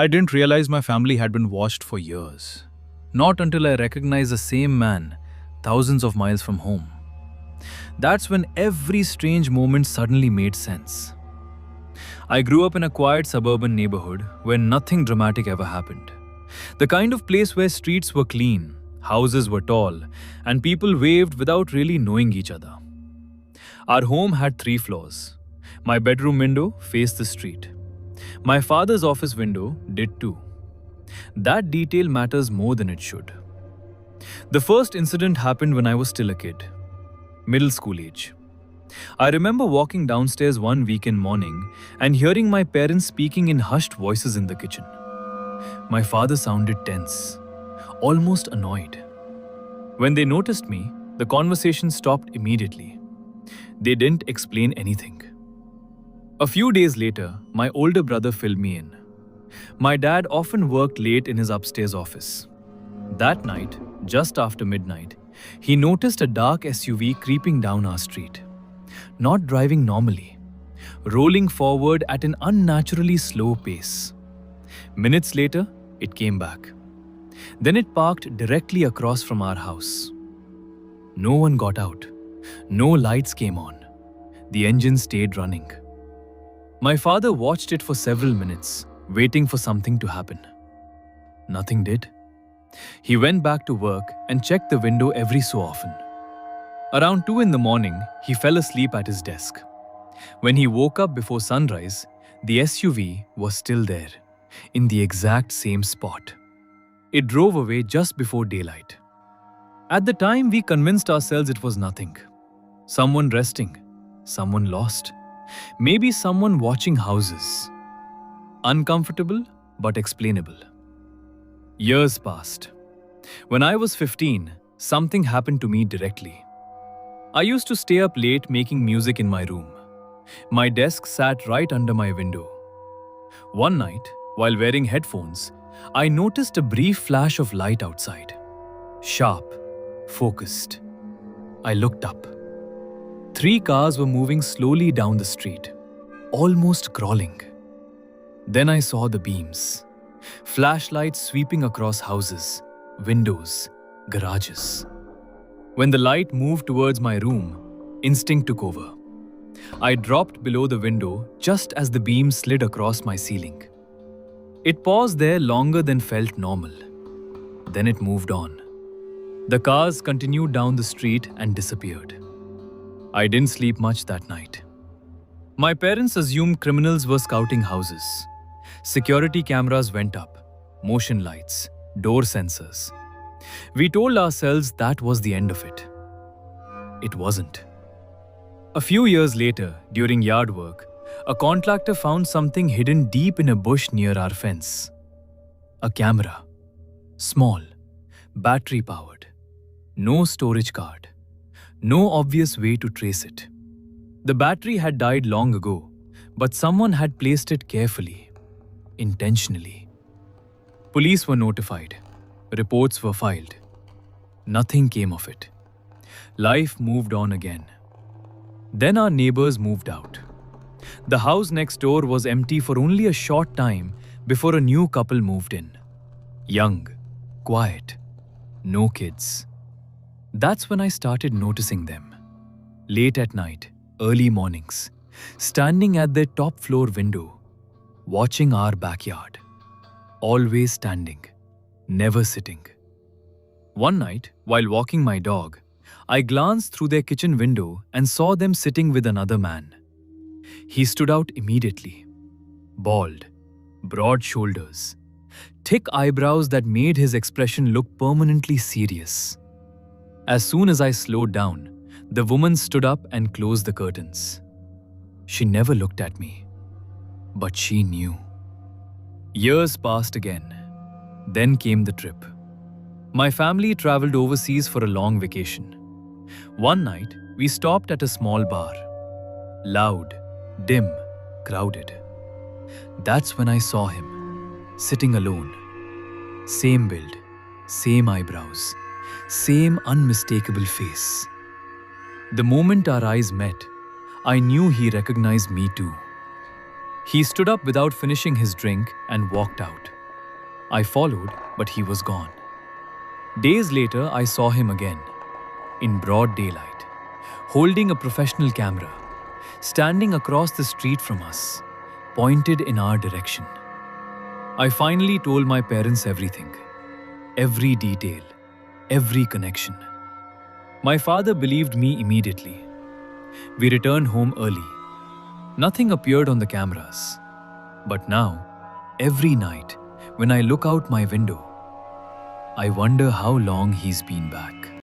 I didn't realize my family had been watched for years. Not until I recognized the same man thousands of miles from home. That's when every strange moment suddenly made sense. I grew up in a quiet suburban neighborhood where nothing dramatic ever happened. The kind of place where streets were clean, houses were tall, and people waved without really knowing each other. Our home had 3 floors. My bedroom window faced the street. My father's office window did too. That detail matters more than it should. The first incident happened when I was still a kid, middle school age. I remember walking downstairs one weekend morning and hearing my parents speaking in hushed voices in the kitchen. My father sounded tense, almost annoyed. When they noticed me, the conversation stopped immediately. They didn't explain anything. A few days later, my older brother filled me in. My dad often worked late in his upstairs office. That night, just after midnight, he noticed a dark SUV creeping down our street. Not driving normally, rolling forward at an unnaturally slow pace. Minutes later, it came back. Then it parked directly across from our house. No one got out. No lights came on. The engine stayed running. My father watched it for several minutes, waiting for something to happen. Nothing did. He went back to work and checked the window every so often. Around 2 in the morning, he fell asleep at his desk. When he woke up before sunrise, the SUV was still there, in the exact same spot. It drove away just before daylight. At the time, we convinced ourselves it was nothing. Someone resting, someone lost, maybe someone watching houses. Uncomfortable, but explainable. Years passed. When I was 15, something happened to me directly. I used to stay up late making music in my room. My desk sat right under my window. One night, while wearing headphones, I noticed a brief flash of light outside. Sharp, focused. I looked up. 3 cars were moving slowly down the street, almost crawling. Then I saw the beams. Flashlights sweeping across houses, windows, garages. When the light moved towards my room, instinct took over. I dropped below the window just as the beam slid across my ceiling. It paused there longer than felt normal. Then it moved on. The cars continued down the street and disappeared. I didn't sleep much that night. My parents assumed criminals were scouting houses. Security cameras went up, motion lights, door sensors. We told ourselves that was the end of it. It wasn't. A few years later, during yard work, a contractor found something hidden deep in a bush near our fence. A camera. Small, battery-powered. No storage card. No obvious way to trace it. The battery had died long ago, but someone had placed it carefully, intentionally. Police were notified. Reports were filed. Nothing came of it. Life moved on again. Then our neighbors moved out. The house next door was empty for only a short time before a new couple moved in. Young, quiet, no kids. That's when I started noticing them. Late at night, early mornings, standing at their top floor window, watching our backyard. Always standing, never sitting. One night, while walking my dog, I glanced through their kitchen window and saw them sitting with another man. He stood out immediately. Bald, broad shoulders, thick eyebrows that made his expression look permanently serious. As soon as I slowed down, the woman stood up and closed the curtains. She never looked at me, but she knew. Years passed again. Then came the trip. My family traveled overseas for a long vacation. One night, we stopped at a small bar. Loud, dim, crowded. That's when I saw him, sitting alone. Same build, same eyebrows, same unmistakable face. The moment our eyes met, I knew he recognized me too. He stood up without finishing his drink and walked out. I followed, but he was gone. Days later, I saw him again, in broad daylight, holding a professional camera, standing across the street from us, pointed in our direction. I finally told my parents everything, every detail, every connection. My father believed me immediately. We returned home early. Nothing appeared on the cameras. But now, every night, when I look out my window, I wonder how long he's been back.